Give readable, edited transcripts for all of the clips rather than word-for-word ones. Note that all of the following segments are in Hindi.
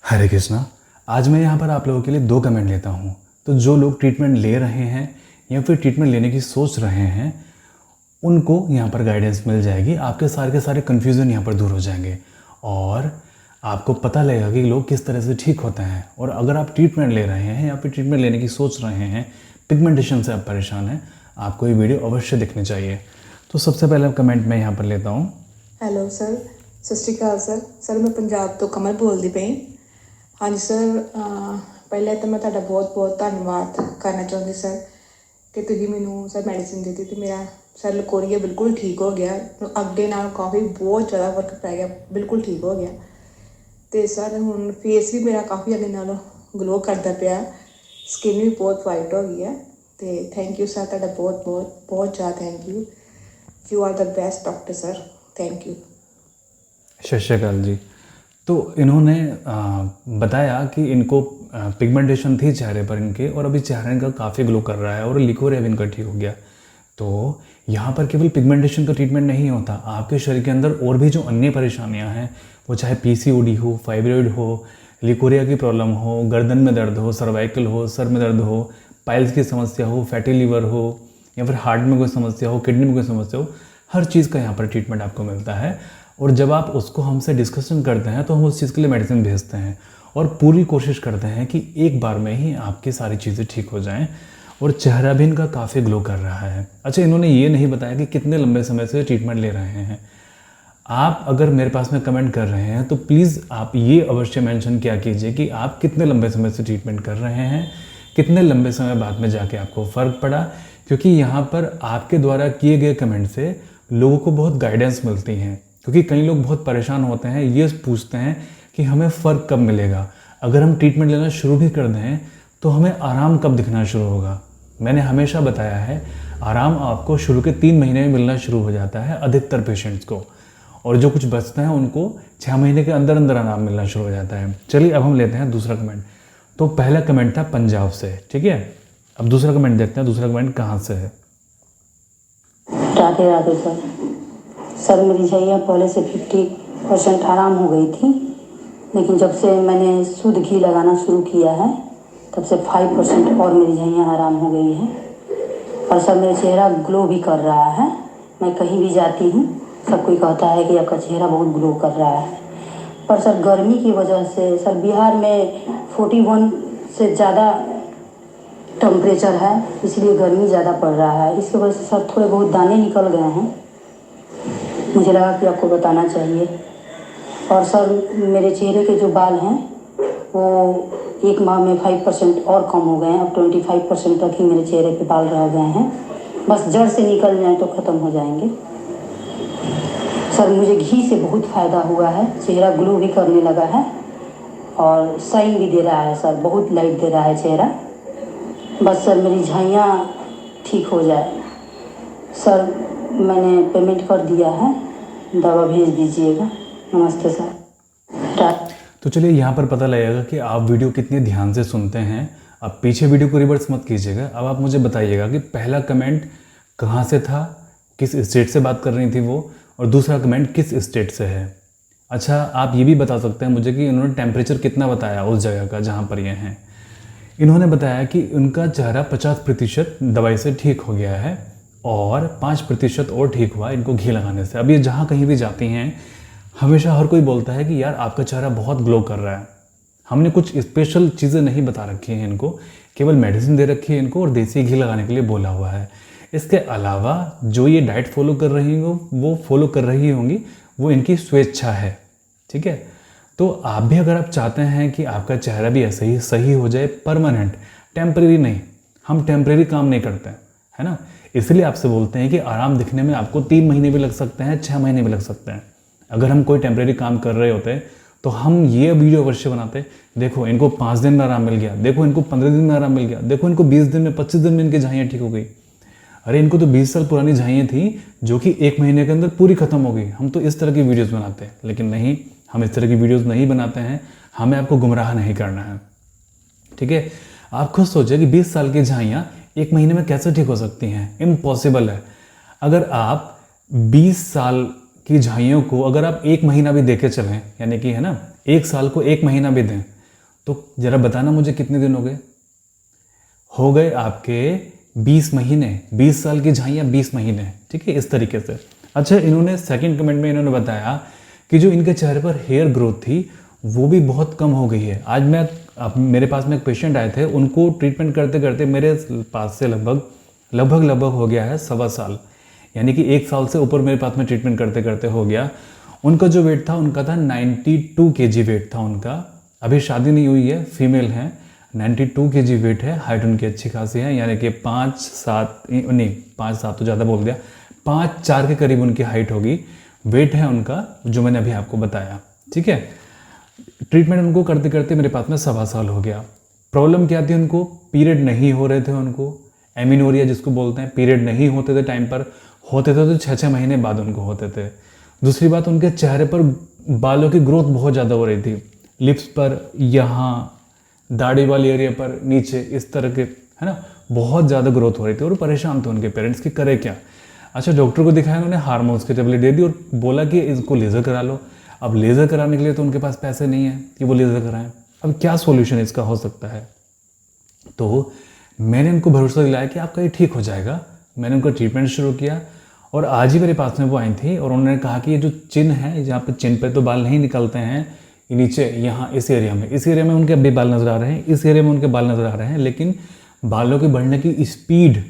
हरे कृष्णा। आज मैं यहाँ पर आप लोगों के लिए 2 कमेंट लेता हूँ। तो जो लोग ट्रीटमेंट ले रहे हैं या फिर ट्रीटमेंट लेने की सोच रहे हैं, उनको यहाँ पर गाइडेंस मिल जाएगी। आपके के सारे कन्फ्यूज़न यहाँ पर दूर हो जाएंगे और आपको पता लगेगा कि लोग किस तरह से ठीक होते हैं। और अगर आप ट्रीटमेंट ले रहे हैं या फिर ट्रीटमेंट लेने की सोच रहे हैं, पिगमेंटेशन से आप परेशान हैं, आपको ये वीडियो अवश्य देखनी चाहिए। तो सबसे पहले कमेंट मैं यहाँ पर लेता हूँ। ਹੈਲੋ ਸਰ, ਸਤਿ ਸ਼੍ਰੀ ਅਕਾਲ ਸਰ ਮੈਂ ਪੰਜਾਬ ਤੋਂ ਕਮਲ ਬੋਲਦੀ ਪਈ। ਹਾਂਜੀ ਸਰ, ਪਹਿਲਾਂ ਤਾਂ ਮੈਂ ਤੁਹਾਡਾ ਬਹੁਤ ਧੰਨਵਾਦ ਕਰਨਾ ਚਾਹੁੰਦੀ ਸਰ ਕਿ ਤੁਸੀਂ ਮੈਨੂੰ ਸਰ ਮੈਡੀਸਿਨ ਦਿੱਤੀ ਤੇ ਮੇਰਾ ਸਰ ਲਕੋਰੀਆ ਬਿਲਕੁਲ ਠੀਕ ਹੋ ਗਿਆ। ਅੱਗੇ ਨਾਲ ਕਾਫੀ ਬਹੁਤ ਜ਼ਿਆਦਾ ਫਰਕ ਪੈ ਗਿਆ, ਬਿਲਕੁਲ ਠੀਕ ਹੋ ਗਿਆ। ਤੇ ਸਰ ਹੁਣ ਫੇਸ ਵੀ ਮੇਰਾ ਕਾਫੀ ਅੱਗੇ ਨਾਲੋਂ ਗਲੋ ਕਰਦਾ ਪਿਆ, ਸਕਿਨ ਵੀ ਬਹੁਤ ਵਾਈਟ ਹੋ ਗਈ ਹੈ। ਤੇ ਥੈਂਕ ਯੂ ਸਰ, ਤੁਹਾਡਾ ਬਹੁਤ ਜ਼ਿਆਦਾ thank you are the best doctor sir, thank you. सत श्री अकाल जी। तो इन्होंने बताया कि इनको पिगमेंटेशन थी चेहरे पर इनके, और अभी चेहरा इनका काफ़ी ग्लो कर रहा है और लिकोरिया भी इनका ठीक हो गया। तो यहाँ पर केवल पिगमेंटेशन का ट्रीटमेंट नहीं होता, आपके शरीर के अंदर और भी जो अन्य परेशानियाँ हैं, वो चाहे पीसीओडी हो, फाइब्रॉइड हो, लिकोरिया की प्रॉब्लम हो, गर्दन में दर्द हो, सर्वाइकल हो, सर में दर्द हो, पाइल्स की समस्या हो, फैटी लीवर हो, या फिर हार्ट में कोई समस्या हो, किडनी में कोई समस्या हो, हर चीज़ का यहाँ पर ट्रीटमेंट आपको मिलता है। और जब आप उसको हमसे डिस्कशन करते हैं तो हम उस चीज़ के लिए मेडिसिन भेजते हैं और पूरी कोशिश करते हैं कि एक बार में ही आपकी सारी चीज़ें ठीक हो जाएं। और चेहरा भी इनका काफ़ी ग्लो कर रहा है। अच्छा, इन्होंने ये नहीं बताया कि कितने लंबे समय से ट्रीटमेंट ले रहे हैं। आप अगर मेरे पास में कमेंट कर रहे हैं तो प्लीज़ आप ये अवश्य मेंशन किया कीजिए कि आप कितने लंबे समय से ट्रीटमेंट कर रहे हैं, कितने लंबे समय बाद में जाके आपको फ़र्क पड़ा। क्योंकि यहाँ पर आपके द्वारा किए गए कमेंट से लोगों को बहुत गाइडेंस मिलती हैं। क्योंकि कई लोग बहुत परेशान होते हैं, ये पूछते हैं कि हमें फ़र्क कब मिलेगा, अगर हम ट्रीटमेंट लेना शुरू भी कर दें तो हमें आराम कब दिखना शुरू होगा। मैंने हमेशा बताया है, आराम आपको शुरू के 3 महीने में मिलना शुरू हो जाता है अधिकतर पेशेंट्स को, और जो कुछ बचते हैं उनको 6 महीने के अंदर अंदर आराम मिलना शुरू हो जाता है। चलिए अब हम लेते हैं दूसरा कमेंट। तो पहला कमेंट था पंजाब से, ठीक है। अब दूसरा कमेंट देखते हैं, दूसरा कमेंट कहाँ से है। राधे राधे सर, मेरी झैया पहले से 50% आराम हो गई थी, लेकिन जब से मैंने शुद्ध घी लगाना शुरू किया है तब से 5% और मेरी झैया आराम हो गई है। और सर मेरा चेहरा ग्लो भी कर रहा है। मैं कहीं भी जाती हूँ सब कोई कहता है कि आपका चेहरा बहुत ग्लो कर रहा है। पर सर गर्मी की वजह से सर बिहार में 41 से ज़्यादा टेम्परेचर है, इसलिए गर्मी ज़्यादा पड़ रहा है। इसकी वजह से सर थोड़े बहुत दाने निकल गए हैं, मुझे लगा कि आपको बताना चाहिए। और सर मेरे चेहरे के जो बाल हैं वो 1 माह में 5% और कम हो गए हैं। अब 25% तक ही मेरे चेहरे पे बाल रह गए हैं, बस जड़ से निकल जाएं तो ख़त्म हो जाएंगे। सर मुझे घी से बहुत फ़ायदा हुआ है, चेहरा ग्लो भी करने लगा है और शाइन भी दे रहा है सर, बहुत लाइट दे रहा है चेहरा। बस सर मेरी झाइयाँ ठीक हो जाए। सर मैंने पेमेंट कर दिया है, दवा भेज दीजिएगा। नमस्ते सर। तो चलिए यहाँ पर पता लगेगा कि आप वीडियो कितने ध्यान से सुनते हैं। आप पीछे वीडियो को रिवर्स मत कीजिएगा। अब आप मुझे बताइएगा कि पहला कमेंट कहाँ से था, किस स्टेट से बात कर रही थी वो, और दूसरा कमेंट किस स्टेट से है। अच्छा, आप ये भी बता सकते हैं मुझे कि इन्होंने टेम्परेचर कितना बताया उस जगह का जहाँ पर ये हैं। इन्होंने बताया कि उनका चेहरा 50% दवाई से ठीक हो गया है और 5% और ठीक हुआ इनको घी लगाने से। अब ये जहाँ कहीं भी जाती हैं, हमेशा हर कोई बोलता है कि यार आपका चेहरा बहुत ग्लो कर रहा है। हमने कुछ स्पेशल चीज़ें नहीं बता रखी हैं इनको, केवल मेडिसिन दे रखी है इनको और देसी घी लगाने के लिए बोला हुआ है। इसके अलावा जो ये डाइट फॉलो कर रही हो वो फॉलो कर रही होंगी, वो इनकी स्वेच्छा है, ठीक है। तो आप भी अगर आप चाहते हैं कि आपका चेहरा भी ऐसे ही सही हो जाए, परमानेंट, टेम्परेरी नहीं, हम टेम्परेरी काम नहीं करते हैं, है ना। इसलिए आपसे बोलते हैं कि आराम दिखने में आपको 3 महीने भी लग सकते हैं, 6 महीने भी लग सकते हैं। अगर हम कोई टेम्परेरी काम कर रहे होते तो हम ये वीडियो अवश्य बनाते, देखो इनको 5 दिन में आराम मिल गया, देखो इनको 15 दिन में आराम मिल गया, देखो इनको 20 दिन में, 25 दिन में इनकी झाइयाँ ठीक हो गई। अरे इनको तो 20 साल पुरानी झाइयाँ थी जो कि 1 महीने के अंदर पूरी खत्म हो गई। हम तो इस तरह की वीडियोज़ बनाते हैं, लेकिन नहीं, हम इस तरह की वीडियोज़ नहीं बनाते हैं। हमें आपको गुमराह नहीं करना है, ठीक है। आप खुद सोचिए कि 20 साल की झाइयाँ 1 महीने में कैसे ठीक हो सकती हैं, इम्पॉसिबल है। अगर आप 20 साल की झाइयों को अगर आप 1 महीना भी देके चलें, यानी कि है ना, 1 साल को 1 महीना भी दें, तो ज़रा बताना मुझे कितने दिन हो गए आपके 20 महीने, 20 साल की झाइयाँ 20 महीने, ठीक है, इस तरीके से। अच्छा, इन्होंने सेकंड कमेंट में इन्होंने बताया कि जो इनके चेहरे पर हेयर ग्रोथ थी वो भी बहुत कम हो गई है। आज मेरे पास में एक पेशेंट आए थे, उनको ट्रीटमेंट करते करते मेरे पास से लगभग हो गया है 1.25 साल, यानी कि 1 साल से ऊपर मेरे पास में ट्रीटमेंट करते करते हो गया। उनका जो वेट था उनका था 92 kg वेट था उनका। अभी शादी नहीं हुई है, फीमेल है, 92 kg वेट है, हाइट उनकी अच्छी खासी है, यानी कि 5'7" तो ज़्यादा बोल दिया, 5'4" के करीब उनकी हाइट होगी, वेट है उनका जो मैंने अभी आपको बताया, ठीक है। ट्रीटमेंट उनको करते करते मेरे पास में 1.25 साल हो गया। प्रॉब्लम क्या थी उनको? पीरियड नहीं हो रहे थे उनको, एमिनोरिया जिसको बोलते हैं, पीरियड नहीं होते थे टाइम पर, होते थे तो 6-6 महीने बाद उनको होते थे। दूसरी बात, उनके चेहरे पर बालों की ग्रोथ बहुत ज़्यादा हो रही थी, लिप्स पर, यहाँ दाढ़ी वाली एरिया पर, नीचे, इस तरह के, है ना, बहुत ज़्यादा ग्रोथ हो रही थी और परेशान थे उनके पेरेंट्स कि करे क्या। अच्छा, डॉक्टर को दिखाया, उन्होंने हार्मोन्स की टेबलेट दे दी और बोला कि इसको लेज़र करा लो। अब लेज़र कराने के लिए तो उनके पास पैसे नहीं है कि वो लेज़र कराएं। अब क्या सॉल्यूशन इसका हो सकता है? तो मैंने उनको भरोसा दिलाया कि आपका ये ठीक हो जाएगा। मैंने उनका ट्रीटमेंट शुरू किया और आज ही मेरे पास में वो आई थी और उन्होंने कहा कि ये जो चिन है, जहाँ पे चिन पे तो बाल नहीं निकलते हैं, ये नीचे यहाँ इस एरिया में उनके अभी बाल नज़र आ रहे हैं, इस एरिया में उनके बाल नज़र आ रहे हैं, लेकिन बालों के बढ़ने की स्पीड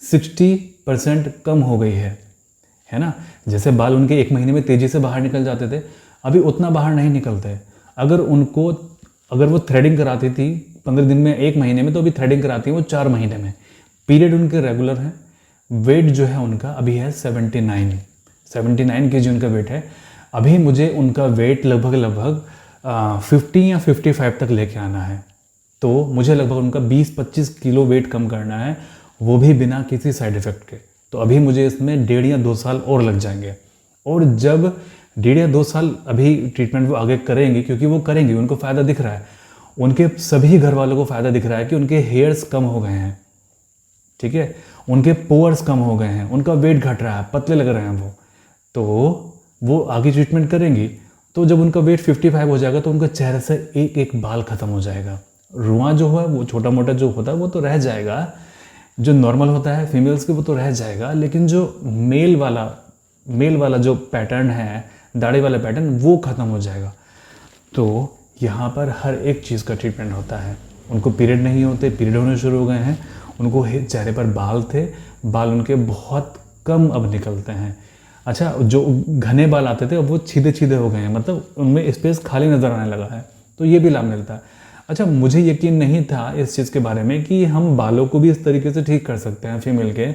60% कम हो गई है ना। जैसे बाल उनके 1 महीने में तेज़ी से बाहर निकल जाते थे, अभी उतना बाहर नहीं निकलते। अगर वो थ्रेडिंग कराती थी 15 दिन में, 1 महीने में, तो अभी थ्रेडिंग कराती है वो 4 महीने में। पीरियड उनके रेगुलर हैं। वेट जो है उनका अभी है 79 kg उनका वेट है। अभी मुझे उनका वेट लगभग 50 या 55 तक लेके आना है, तो मुझे लगभग उनका 20-25 किलो वेट कम करना है, वो भी बिना किसी साइड इफ़ेक्ट के। तो अभी मुझे इसमें 1.5 या 2 साल और लग जाएंगे। और जब 1.5 या 2 साल अभी ट्रीटमेंट वो आगे करेंगी, क्योंकि वो करेंगी, उनको फ़ायदा दिख रहा है, उनके सभी घर वालों को फ़ायदा दिख रहा है कि उनके हेयर्स कम हो गए हैं, ठीक है, उनके पोर्स कम हो गए हैं, उनका वेट घट रहा है, पतले लग रहे हैं तो वो आगे ट्रीटमेंट करेंगी। तो जब उनका वेट 55 हो जाएगा तो उनके चेहरे से एक एक बाल ख़त्म हो जाएगा। रुआं जो है वो छोटा मोटा जो होता है वो तो रह जाएगा, जो नॉर्मल होता है फीमेल्स के वो तो रह जाएगा, लेकिन जो मेल वाला जो पैटर्न है, दाढ़ी वाला पैटर्न, वो ख़त्म हो जाएगा। तो यहाँ पर हर एक चीज़ का ट्रीटमेंट होता है। उनको पीरियड नहीं होते, पीरियड होने शुरू हो गए हैं, उनको चेहरे पर बाल थे, बाल उनके बहुत कम अब निकलते हैं। अच्छा, जो घने बाल आते थे अब वो सीधे हो गए हैं, मतलब उनमें स्पेस खाली नज़र आने लगा है, तो ये भी लाभ मिलता है। अच्छा, मुझे यकीन नहीं था इस चीज़ के बारे में कि हम बालों को भी इस तरीके से ठीक कर सकते हैं फीमेल के,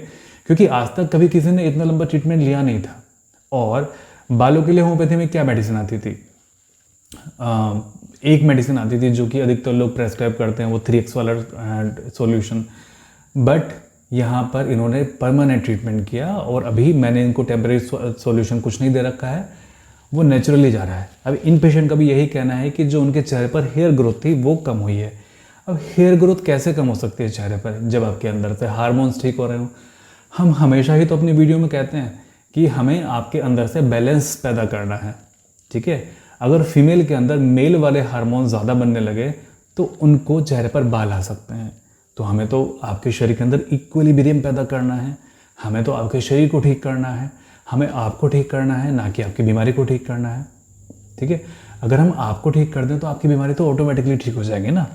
क्योंकि आज तक कभी किसी ने इतना लंबा ट्रीटमेंट लिया नहीं था। और बालों के लिए होम्योपैथी में क्या मेडिसिन आती थी? एक मेडिसिन आती थी जो कि अधिकतर लोग प्रेस्क्राइब करते हैं, वो 3X वाला सॉल्यूशन। बट यहाँ पर इन्होंने परमानेंट ट्रीटमेंट किया और अभी मैंने इनको टेम्परेरी सॉल्यूशन कुछ नहीं दे रखा है, वो नेचुरली जा रहा है। अब इन पेशेंट का भी यही कहना है कि जो उनके चेहरे पर हेयर ग्रोथ थी वो कम हुई है। अब हेयर ग्रोथ कैसे कम हो सकती है चेहरे पर, जब आपके अंदर से हार्मोन्स ठीक हो रहे हो? हम हमेशा ही तो अपनी वीडियो में कहते हैं कि हमें आपके अंदर से बैलेंस पैदा करना है, ठीक है। अगर फीमेल के अंदर मेल वाले हार्मोन ज़्यादा बनने लगे तो उनको चेहरे पर बाल आ सकते हैं। तो हमें तो आपके शरीर के अंदर इक्विलिब्रियम पैदा करना है, हमें तो आपके शरीर को ठीक करना है, हमें आपको ठीक करना है, ना कि आपकी बीमारी को ठीक करना है, ठीक है। अगर हम आपको ठीक कर दें तो आपकी बीमारी तो ऑटोमेटिकली ठीक हो जाएगी ना।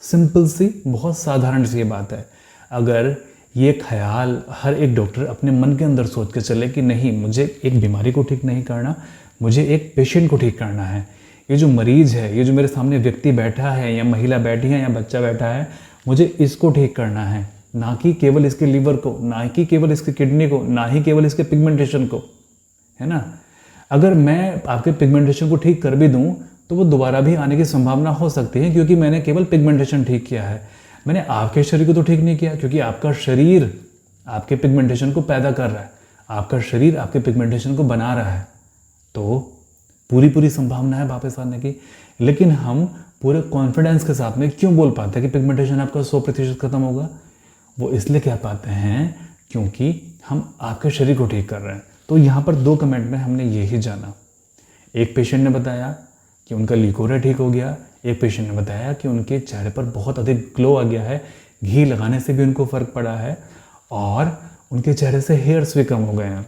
सिंपल सी, बहुत साधारण सी बात है। अगर ये ख्याल हर एक डॉक्टर अपने मन के अंदर सोच के चले कि नहीं, मुझे एक बीमारी को ठीक नहीं करना, मुझे एक पेशेंट को ठीक करना है, ये जो मरीज़ है, ये जो मेरे सामने व्यक्ति बैठा है या महिला बैठी है या बच्चा बैठा है, मुझे इसको ठीक करना है, ना कि केवल इसके लीवर को, ना कि केवल इसकी किडनी को, ना ही केवल इसके पिगमेंटेशन को, है ना। अगर मैं आपके पिगमेंटेशन को ठीक कर भी दूं तो वो दोबारा भी आने की संभावना हो सकती है, क्योंकि मैंने केवल पिगमेंटेशन ठीक किया है, मैंने आपके शरीर को तो ठीक नहीं किया, क्योंकि आपका शरीर आपके पिगमेंटेशन को पैदा कर रहा है, आपका शरीर आपके पिगमेंटेशन को बना रहा है, तो पूरी संभावना है वापस आने की। लेकिन हम पूरे कॉन्फिडेंस के साथ में क्यों बोल पाते हैं कि पिगमेंटेशन आपका 100% खत्म होगा? वो इसलिए कह पाते हैं क्योंकि हम आपके शरीर को ठीक कर रहे हैं। तो यहाँ पर 2 कमेंट में हमने यही जाना। एक पेशेंट ने बताया कि उनका लिकोरिया ठीक हो गया, एक पेशेंट ने बताया कि उनके चेहरे पर बहुत अधिक ग्लो आ गया है, घी लगाने से भी उनको फ़र्क पड़ा है और उनके चेहरे से हेयर्स भी कम हो गए हैं।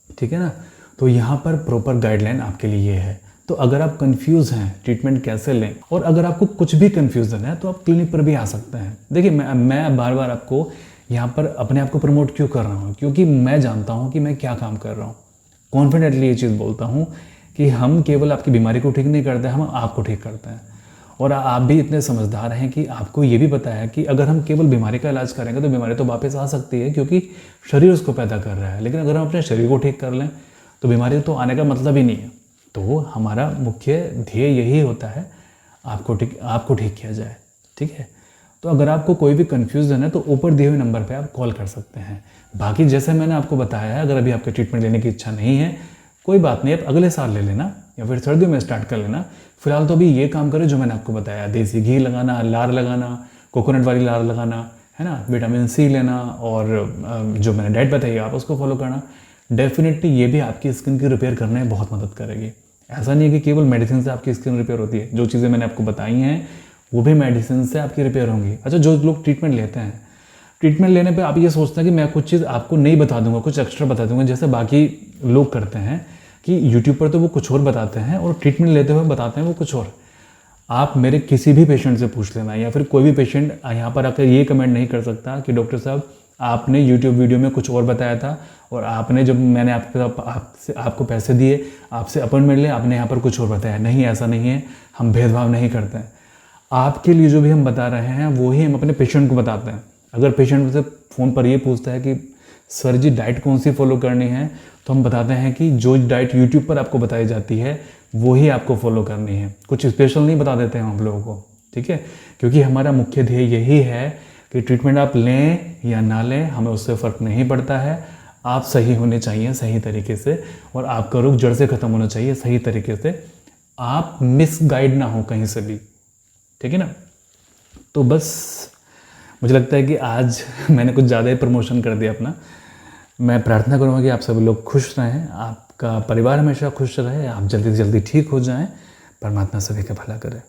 ठीक है ना। तो यहाँ पर प्रॉपर गाइडलाइन आपके लिए ये है। तो अगर आप कंफ्यूज हैं ट्रीटमेंट कैसे लें, और अगर आपको कुछ भी कंफ्यूजन है तो आप क्लिनिक पर भी आ सकते हैं। देखिए मैं बार बार आपको यहाँ पर अपने आप को प्रमोट क्यों कर रहा हूँ, क्योंकि मैं जानता हूँ कि मैं क्या काम कर रहा हूँ। कॉन्फिडेंटली ये चीज़ बोलता हूँ कि हम केवल आपकी बीमारी को ठीक नहीं करते, हम आपको ठीक करते हैं। और आप भी इतने समझदार हैं कि आपको ये भी पता है कि अगर हम केवल बीमारी का इलाज करेंगे तो बीमारी तो वापस आ सकती है, क्योंकि शरीर उसको पैदा कर रहा है। लेकिन अगर हम अपने शरीर को ठीक कर लें तो बीमारी तो आने का मतलब ही नहीं है। तो हमारा मुख्य ध्येय यही होता है आपको ठीक किया जाए। ठीक है। तो अगर आपको कोई भी कन्फ्यूज़न है तो ऊपर दिए हुए नंबर पे आप कॉल कर सकते हैं। बाकी जैसे मैंने आपको बताया है, अगर अभी आपके ट्रीटमेंट लेने की इच्छा नहीं है, कोई बात नहीं, आप अगले साल ले लेना या फिर सर्दियों में स्टार्ट कर लेना। फिलहाल तो अभी ये काम करें जो मैंने आपको बताया, देसी घी लगाना, लार लगाना, कोकोनट वाली लार लगाना, है ना, विटामिन सी लेना, और जो मैंने डाइट बताई आप उसको फॉलो करना। डेफिनेटली ये भी आपकी स्किन की रिपेयर करने में बहुत मदद करेगी। ऐसा नहीं है कि केवल मेडिसिन से आपकी स्किन रिपेयर होती है। जो चीज़ें मैंने आपको बताई हैं वो भी मेडिसिन से आपकी रिपेयर होंगी। अच्छा, जो लोग ट्रीटमेंट लेते हैं, ट्रीटमेंट लेने पे आप ये सोचते हैं कि मैं कुछ चीज़ आपको नहीं बता दूंगा, कुछ एक्स्ट्रा बता दूंगा, जैसे बाकी लोग करते हैं कि यूट्यूब पर तो वो कुछ और बताते हैं और ट्रीटमेंट लेते हुए बताते हैं वो कुछ और। आप मेरे किसी भी पेशेंट से पूछ लेना, या फिर कोई भी पेशेंट यहाँ पर आकर ये कमेंट नहीं कर सकता कि डॉक्टर साहब आपने यूट्यूब वीडियो में कुछ और बताया था और आपने जब मैंने आपको पैसे दिए, आपसे अपॉइंटमेंट लिया, आपने यहाँ पर कुछ और बताया। नहीं, ऐसा नहीं है, हम भेदभाव नहीं करते हैं। आपके लिए जो भी हम बता रहे हैं वो ही हम अपने पेशेंट को बताते हैं। अगर पेशेंट से फ़ोन पर ये पूछता है कि सर जी डाइट कौन सी फॉलो करनी है, तो हम बताते हैं कि जो डाइट यूट्यूब पर आपको बताई जाती है वो ही आपको फॉलो करनी है। कुछ स्पेशल नहीं बता देते हैं हम लोगों को। ठीक है। क्योंकि हमारा मुख्य ध्येय यही है कि ट्रीटमेंट आप लें या ना लें, हमें उससे फ़र्क नहीं पड़ता है। आप सही होने चाहिए सही तरीके से, और आपका रोग जड़ से ख़त्म होना चाहिए सही तरीके से। आप मिसगाइड ना हो कहीं से भी। ठीक है ना। तो बस मुझे लगता है कि आज मैंने कुछ ज़्यादा ही प्रमोशन कर दिया अपना। मैं प्रार्थना करूँगा कि आप सभी लोग खुश रहें, आपका परिवार हमेशा खुश रहे, आप जल्दी से जल्दी ठीक हो जाएं। परमात्मा सभी का भला करे।